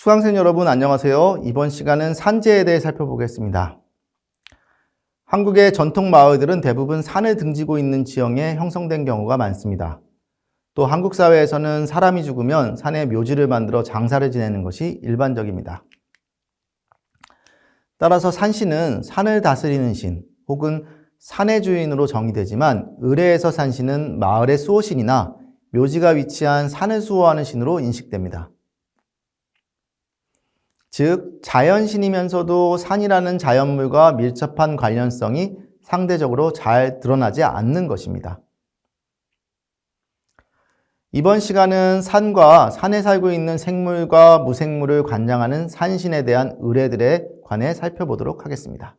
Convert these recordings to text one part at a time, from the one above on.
수강생 여러분 안녕하세요. 이번 시간은 산재에 대해 살펴보겠습니다. 한국의 전통 마을들은 대부분 산을 등지고 있는 지형에 형성된 경우가 많습니다. 또 한국 사회에서는 사람이 죽으면 산에 묘지를 만들어 장사를 지내는 것이 일반적입니다. 따라서 산신은 산을 다스리는 신 혹은 산의 주인으로 정의되지만 의례에서 산신은 마을의 수호신이나 묘지가 위치한 산을 수호하는 신으로 인식됩니다. 즉, 자연신이면서도 산이라는 자연물과 밀접한 관련성이 상대적으로 잘 드러나지 않는 것입니다. 이번 시간은 산과 산에 살고 있는 생물과 무생물을 관장하는 산신에 대한 의례들에 관해 살펴보도록 하겠습니다.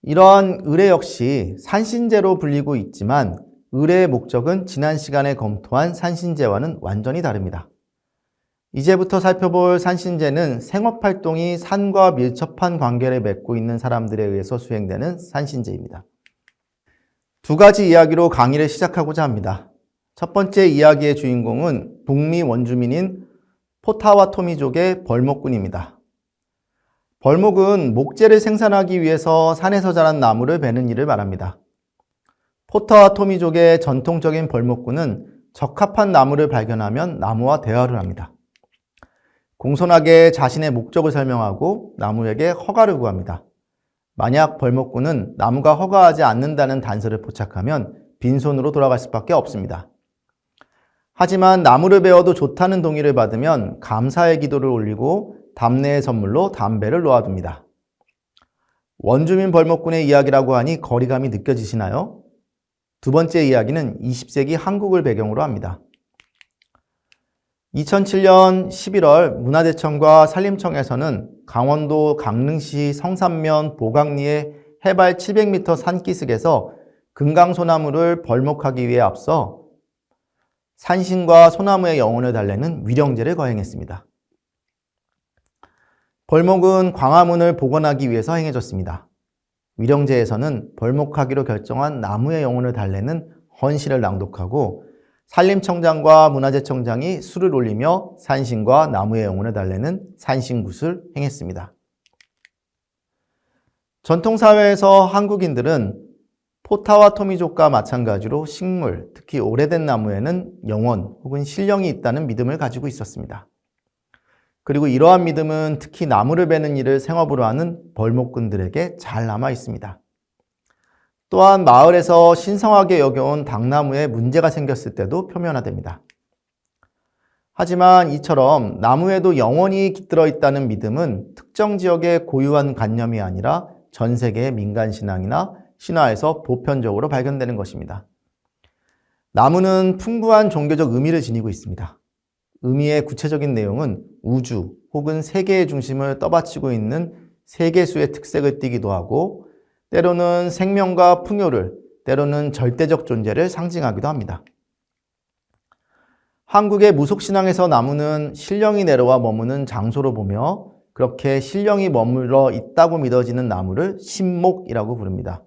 이러한 의례 역시 산신제로 불리고 있지만 의례의 목적은 지난 시간에 검토한 산신제와는 완전히 다릅니다. 이제부터 살펴볼 산신제는 생업활동이 산과 밀접한 관계를 맺고 있는 사람들에 의해서 수행되는 산신제입니다. 두 가지 이야기로 강의를 시작하고자 합니다. 첫 번째 이야기의 주인공은 북미 원주민인 포타와토미족의 벌목꾼입니다. 벌목은 목재를 생산하기 위해서 산에서 자란 나무를 베는 일을 말합니다. 포타와토미족의 전통적인 벌목꾼은 적합한 나무를 발견하면 나무와 대화를 합니다. 공손하게 자신의 목적을 설명하고 나무에게 허가를 구합니다. 만약 벌목꾼은 나무가 허가하지 않는다는 단서를 포착하면 빈손으로 돌아갈 수밖에 없습니다. 하지만 나무를 베어도 좋다는 동의를 받으면 감사의 기도를 올리고 답례의 선물로 담배를 놓아둡니다. 원주민 벌목꾼의 이야기라고 하니 거리감이 느껴지시나요? 두 번째 이야기는 20세기 한국을 배경으로 합니다. 2007년 11월 문화재청과 산림청에서는 강원도 강릉시 성산면 보강리의 해발 700m 산기슭에서 금강소나무를 벌목하기 위해 앞서 산신과 소나무의 영혼을 달래는 위령제를 거행했습니다. 벌목은 광화문을 복원하기 위해서 행해졌습니다. 위령제에서는 벌목하기로 결정한 나무의 영혼을 달래는 헌시를 낭독하고 산림청장과 문화재청장이 술을 올리며 산신과 나무의 영혼을 달래는 산신굿을 행했습니다. 전통사회에서 한국인들은 포타와토미족과 마찬가지로 식물, 특히 오래된 나무에는 영혼 혹은 신령이 있다는 믿음을 가지고 있었습니다. 그리고 이러한 믿음은 특히 나무를 베는 일을 생업으로 하는 벌목꾼들에게 잘 남아 있습니다. 또한 마을에서 신성하게 여겨온 당나무에 문제가 생겼을 때도 표면화됩니다. 하지만 이처럼 나무에도 영혼이 깃들어 있다는 믿음은 특정 지역의 고유한 관념이 아니라 전 세계의 민간신앙이나 신화에서 보편적으로 발견되는 것입니다. 나무는 풍부한 종교적 의미를 지니고 있습니다. 의미의 구체적인 내용은 우주 혹은 세계의 중심을 떠받치고 있는 세계수의 특색을 띠기도 하고 때로는 생명과 풍요를, 때로는 절대적 존재를 상징하기도 합니다. 한국의 무속신앙에서 나무는 신령이 내려와 머무는 장소로 보며 그렇게 신령이 머물러 있다고 믿어지는 나무를 신목이라고 부릅니다.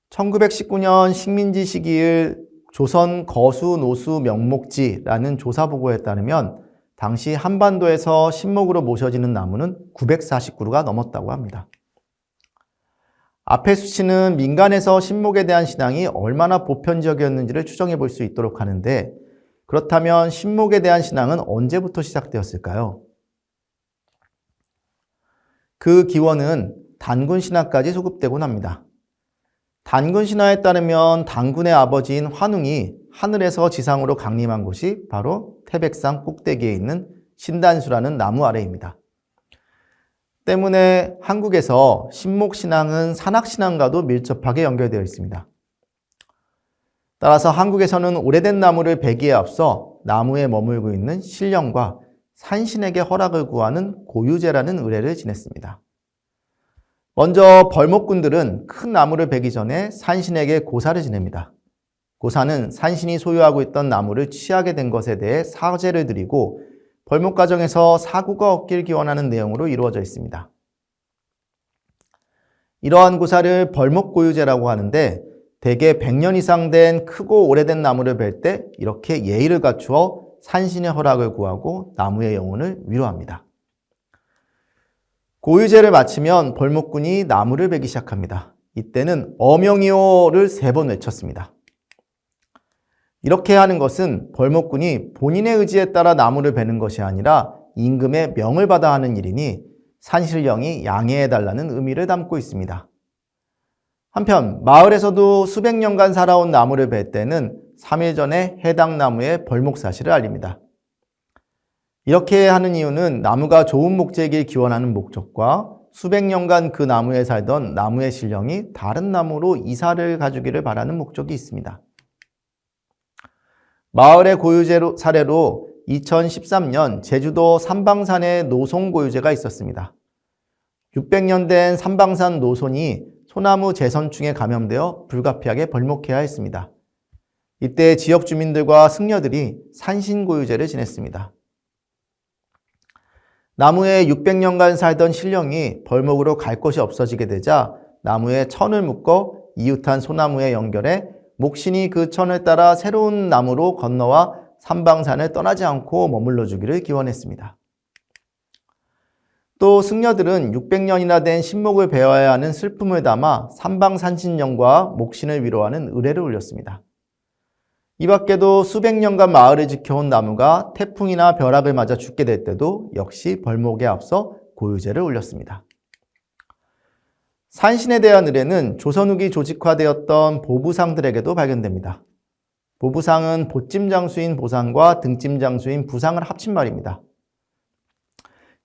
1919년 식민지 시기일 조선 거수 노수 명목지라는 조사보고에 따르면 당시 한반도에서 신목으로 모셔지는 나무는 949그루가 넘었다고 합니다. 앞의 수치는 민간에서 신목에 대한 신앙이 얼마나 보편적이었는지를 추정해 볼 수 있도록 하는데, 그렇다면 신목에 대한 신앙은 언제부터 시작되었을까요? 그 기원은 단군신화까지 소급되곤 합니다. 단군신화에 따르면 단군의 아버지인 환웅이 하늘에서 지상으로 강림한 곳이 바로 태백산 꼭대기에 있는 신단수라는 나무 아래입니다. 때문에 한국에서 신목신앙은 산악신앙과도 밀접하게 연결되어 있습니다. 따라서 한국에서는 오래된 나무를 베기에 앞서 나무에 머물고 있는 신령과 산신에게 허락을 구하는 고유제라는 의례를 지냈습니다. 먼저 벌목꾼들은 큰 나무를 베기 전에 산신에게 고사를 지냅니다. 고사는 산신이 소유하고 있던 나무를 취하게 된 것에 대해 사죄를 드리고 벌목 과정에서 사고가 없길 기원하는 내용으로 이루어져 있습니다. 이러한 고사를 벌목고유제라고 하는데 대개 100년 이상 된 크고 오래된 나무를 벨 때 이렇게 예의를 갖추어 산신의 허락을 구하고 나무의 영혼을 위로합니다. 고유제를 마치면 벌목꾼이 나무를 베기 시작합니다. 이때는 어명이오를 3번 외쳤습니다. 이렇게 하는 것은 벌목꾼이 본인의 의지에 따라 나무를 베는 것이 아니라 임금의 명을 받아 하는 일이니 산신령이 양해해달라는 의미를 담고 있습니다. 한편 마을에서도 수백 년간 살아온 나무를 벨 때는 3일 전에 해당 나무의 벌목 사실을 알립니다. 이렇게 하는 이유는 나무가 좋은 목재이길 기원하는 목적과 수백 년간 그 나무에 살던 나무의 신령이 다른 나무로 이사를 가주기를 바라는 목적이 있습니다. 마을의 고유제 사례로 2013년 제주도 삼방산에 노송 고유제가 있었습니다. 600년 된 삼방산 노손이 소나무 재선충에 감염되어 불가피하게 벌목해야 했습니다. 이때 지역 주민들과 승려들이 산신고유제를 지냈습니다. 나무에 600년간 살던 신령이 벌목으로 갈 곳이 없어지게 되자 나무에 천을 묶어 이웃한 소나무에 연결해 목신이 그 천을 따라 새로운 나무로 건너와 삼방산을 떠나지 않고 머물러 주기를 기원했습니다. 또 승려들은 600년이나 된 신목을 베어야 하는 슬픔을 담아 삼방산신령과 목신을 위로하는 의례를 올렸습니다. 이 밖에도 수백 년간 마을을 지켜온 나무가 태풍이나 벼락을 맞아 죽게 될 때도 역시 벌목에 앞서 고유제를 올렸습니다. 산신에 대한 의례는 조선 후기 조직화되었던 보부상들에게도 발견됩니다. 보부상은 보찜장수인 보상과 등찜장수인 부상을 합친 말입니다.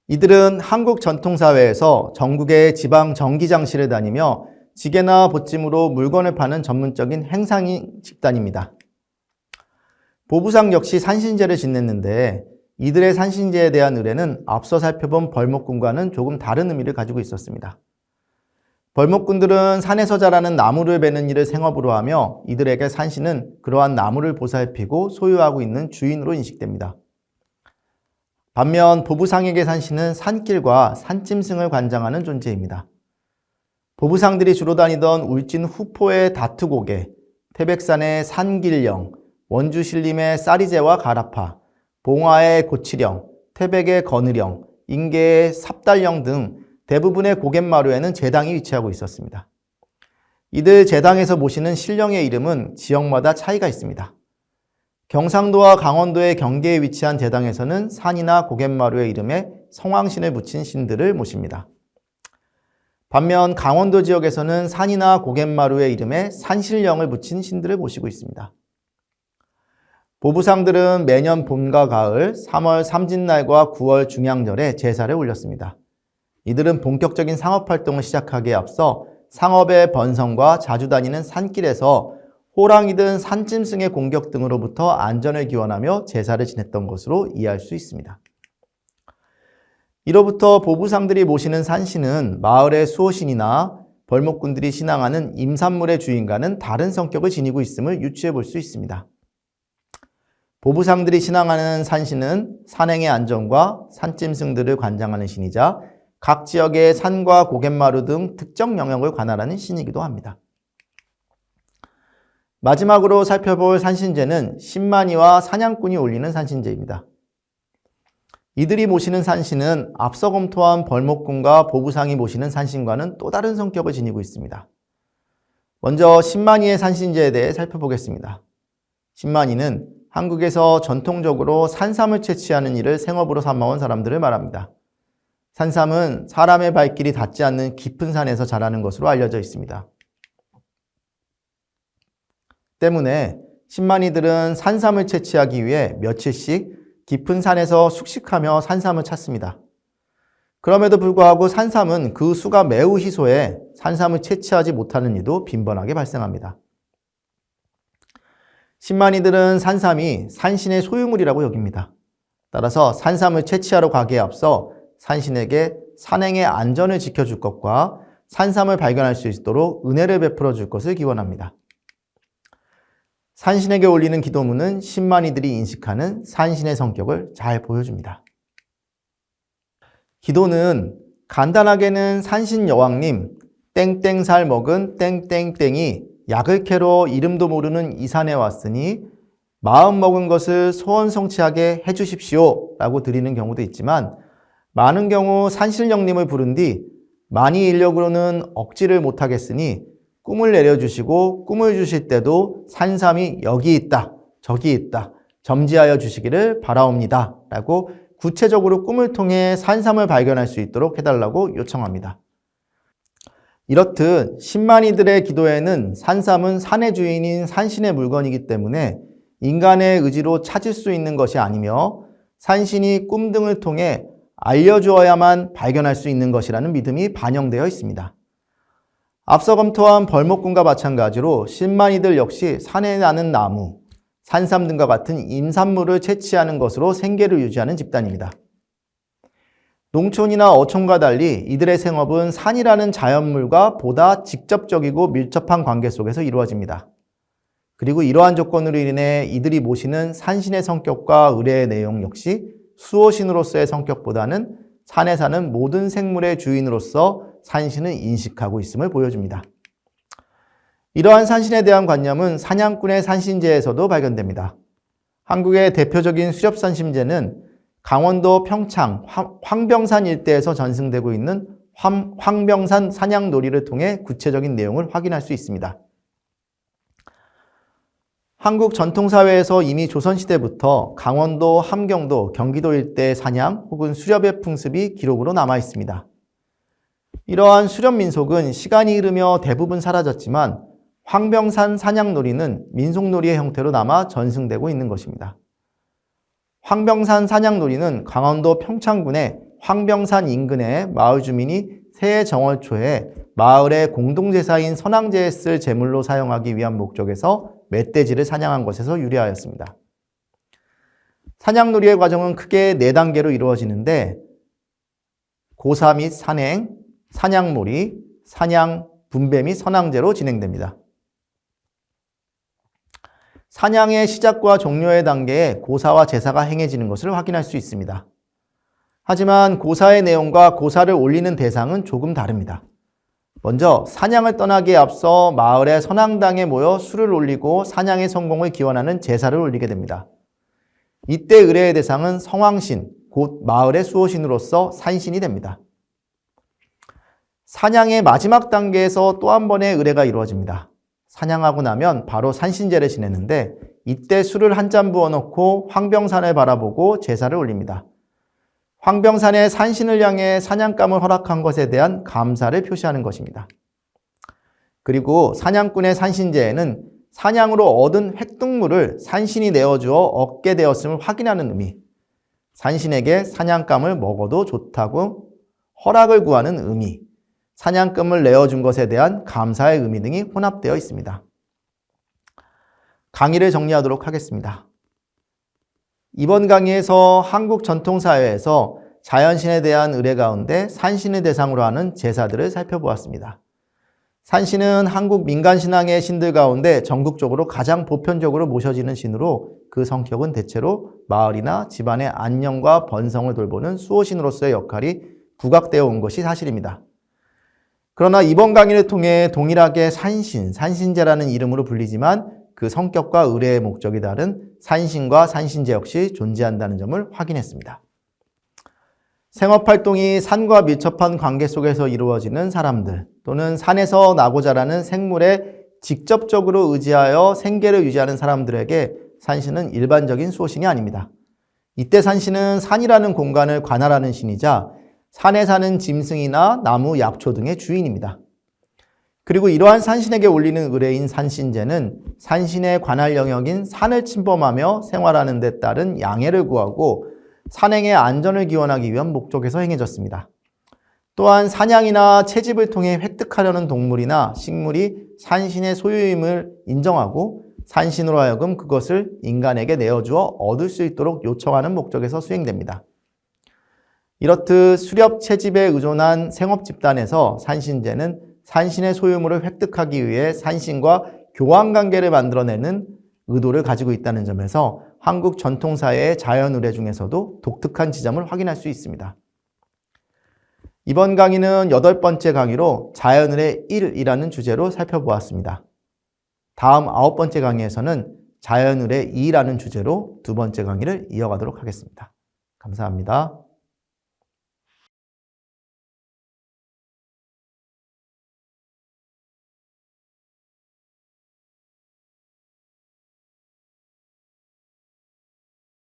이들은 한국 전통사회에서 전국의 지방 정기장시를 다니며 지게나 보찜으로 물건을 파는 전문적인 행상인 집단입니다. 보부상 역시 산신제를 지냈는데 이들의 산신제에 대한 의례는 앞서 살펴본 벌목꾼과는 조금 다른 의미를 가지고 있었습니다. 벌목꾼들은 산에서 자라는 나무를 베는 일을 생업으로 하며 이들에게 산신은 그러한 나무를 보살피고 소유하고 있는 주인으로 인식됩니다. 반면 보부상에게 산신은 산길과 산짐승을 관장하는 존재입니다. 보부상들이 주로 다니던 울진 후포의 다투고개, 태백산의 산길령, 원주 신림의 쌀이제와 가라파, 봉화의 고치령, 태백의 거느령, 인계의 삽달령 등 대부분의 고갯마루에는 제당이 위치하고 있었습니다. 이들 제당에서 모시는 신령의 이름은 지역마다 차이가 있습니다. 경상도와 강원도의 경계에 위치한 제당에서는 산이나 고갯마루의 이름에 성왕신을 붙인 신들을 모십니다. 반면 강원도 지역에서는 산이나 고갯마루의 이름에 산신령을 붙인 신들을 모시고 있습니다. 보부상들은 매년 봄과 가을, 3월 삼진날과 9월 중양절에 제사를 올렸습니다. 이들은 본격적인 상업활동을 시작하기에 앞서 상업의 번성과 자주 다니는 산길에서 호랑이든 산짐승의 공격 등으로부터 안전을 기원하며 제사를 지냈던 것으로 이해할 수 있습니다. 이로부터 보부상들이 모시는 산신은 마을의 수호신이나 벌목꾼들이 신앙하는 임산물의 주인과는 다른 성격을 지니고 있음을 유추해 볼 수 있습니다. 보부상들이 신앙하는 산신은 산행의 안전과 산짐승들을 관장하는 신이자 각 지역의 산과 고갯마루 등 특정 영역을 관할하는 신이기도 합니다. 마지막으로 살펴볼 산신제는 신만이와 사냥꾼이 올리는 산신제입니다. 이들이 모시는 산신은 앞서 검토한 벌목꾼과 보부상이 모시는 산신과는 또 다른 성격을 지니고 있습니다. 먼저 신만이의 산신제에 대해 살펴보겠습니다. 신만이는 한국에서 전통적으로 산삼을 채취하는 일을 생업으로 삼아온 사람들을 말합니다. 산삼은 사람의 발길이 닿지 않는 깊은 산에서 자라는 것으로 알려져 있습니다. 때문에 신만이들은 산삼을 채취하기 위해 며칠씩 깊은 산에서 숙식하며 산삼을 찾습니다. 그럼에도 불구하고 산삼은 그 수가 매우 희소해 산삼을 채취하지 못하는 일도 빈번하게 발생합니다. 신만이들은 산삼이 산신의 소유물이라고 여깁니다. 따라서 산삼을 채취하러 가기에 앞서 산신에게 산행의 안전을 지켜줄 것과 산삼을 발견할 수 있도록 은혜를 베풀어 줄 것을 기원합니다. 산신에게 올리는 기도문은 신만이들이 인식하는 산신의 성격을 잘 보여줍니다. 기도는 간단하게는 산신 여왕님 땡땡살 먹은 땡땡땡이 약을 캐러 이름도 모르는 이 산에 왔으니 마음 먹은 것을 소원 성취하게 해주십시오 라고 드리는 경우도 있지만, 많은 경우 산신령님을 부른 뒤 많이 인력으로는 억지를 못하겠으니 꿈을 내려주시고 꿈을 주실 때도 산삼이 여기 있다, 저기 있다, 점지하여 주시기를 바라옵니다 라고 구체적으로 꿈을 통해 산삼을 발견할 수 있도록 해달라고 요청합니다. 이렇듯 신만이들의 기도에는 산삼은 산의 주인인 산신의 물건이기 때문에 인간의 의지로 찾을 수 있는 것이 아니며 산신이 꿈 등을 통해 알려주어야만 발견할 수 있는 것이라는 믿음이 반영되어 있습니다. 앞서 검토한 벌목꾼과 마찬가지로 신만이들 역시 산에 나는 나무, 산삼 등과 같은 임산물을 채취하는 것으로 생계를 유지하는 집단입니다. 농촌이나 어촌과 달리 이들의 생업은 산이라는 자연물과 보다 직접적이고 밀접한 관계 속에서 이루어집니다. 그리고 이러한 조건으로 인해 이들이 모시는 산신의 성격과 의례의 내용 역시 수호신으로서의 성격보다는 산에 사는 모든 생물의 주인으로서 산신을 인식하고 있음을 보여줍니다. 이러한 산신에 대한 관념은 사냥꾼의 산신제에서도 발견됩니다. 한국의 대표적인 수렵산신제는 강원도 평창 황병산 일대에서 전승되고 있는 황병산 사냥놀이를 통해 구체적인 내용을 확인할 수 있습니다. 한국 전통사회에서 이미 조선시대부터 강원도, 함경도, 경기도 일대의 사냥 혹은 수렵의 풍습이 기록으로 남아 있습니다. 이러한 수렵 민속은 시간이 흐르며 대부분 사라졌지만 황병산 사냥놀이는 민속놀이의 형태로 남아 전승되고 있는 것입니다. 황병산 사냥놀이는 강원도 평창군의 황병산 인근의 마을 주민이 새해 정월 초에 마을의 공동제사인 선왕제에 쓸 제물로 사용하기 위한 목적에서 멧돼지를 사냥한 것에서 유래하였습니다. 사냥놀이의 과정은 크게 4단계로 이루어지는데 고사 및 산행, 사냥몰이, 사냥, 분배 및 선왕제로 진행됩니다. 사냥의 시작과 종료의 단계에 고사와 제사가 행해지는 것을 확인할 수 있습니다. 하지만 고사의 내용과 고사를 올리는 대상은 조금 다릅니다. 먼저 사냥을 떠나기에 앞서 마을의 선왕당에 모여 술을 올리고 사냥의 성공을 기원하는 제사를 올리게 됩니다. 이때 의례의 대상은 성왕신, 곧 마을의 수호신으로서 산신이 됩니다. 사냥의 마지막 단계에서 또 한 번의 의례가 이루어집니다. 사냥하고 나면 바로 산신제를 지내는데 이때 술을 한 잔 부어놓고 황병산을 바라보고 제사를 올립니다. 황병산의 산신을 향해 사냥감을 허락한 것에 대한 감사를 표시하는 것입니다. 그리고 사냥꾼의 산신제에는 사냥으로 얻은 획득물을 산신이 내어주어 얻게 되었음을 확인하는 의미, 산신에게 사냥감을 먹어도 좋다고 허락을 구하는 의미, 사냥감을 내어준 것에 대한 감사의 의미 등이 혼합되어 있습니다. 강의를 정리하도록 하겠습니다. 이번 강의에서 한국 전통사회에서 자연신에 대한 의례 가운데 산신을 대상으로 하는 제사들을 살펴보았습니다. 산신은 한국 민간신앙의 신들 가운데 전국적으로 가장 보편적으로 모셔지는 신으로 그 성격은 대체로 마을이나 집안의 안녕과 번성을 돌보는 수호신으로서의 역할이 부각되어 온 것이 사실입니다. 그러나 이번 강의를 통해 동일하게 산신, 산신제라는 이름으로 불리지만 그 성격과 의례의 목적이 다른 산신과 산신제 역시 존재한다는 점을 확인했습니다. 생업활동이 산과 밀접한 관계 속에서 이루어지는 사람들 또는 산에서 나고 자라는 생물에 직접적으로 의지하여 생계를 유지하는 사람들에게 산신은 일반적인 수호신이 아닙니다. 이때 산신은 산이라는 공간을 관할하는 신이자 산에 사는 짐승이나 나무, 약초 등의 주인입니다. 그리고 이러한 산신에게 올리는 의례인 산신제는 산신의 관할 영역인 산을 침범하며 생활하는 데 따른 양해를 구하고 산행의 안전을 기원하기 위한 목적에서 행해졌습니다. 또한 사냥이나 채집을 통해 획득하려는 동물이나 식물이 산신의 소유임을 인정하고 산신으로 하여금 그것을 인간에게 내어주어 얻을 수 있도록 요청하는 목적에서 수행됩니다. 이렇듯 수렵 채집에 의존한 생업 집단에서 산신제는 산신의 소유물을 획득하기 위해 산신과 교환관계를 만들어내는 의도를 가지고 있다는 점에서 한국 전통사회의 자연의례 중에서도 독특한 지점을 확인할 수 있습니다. 이번 강의는 8번째 강의로 자연의례 1이라는 주제로 살펴보았습니다. 다음 9번째 강의에서는 자연의뢰 2라는 주제로 두 번째 강의를 이어가도록 하겠습니다. 감사합니다.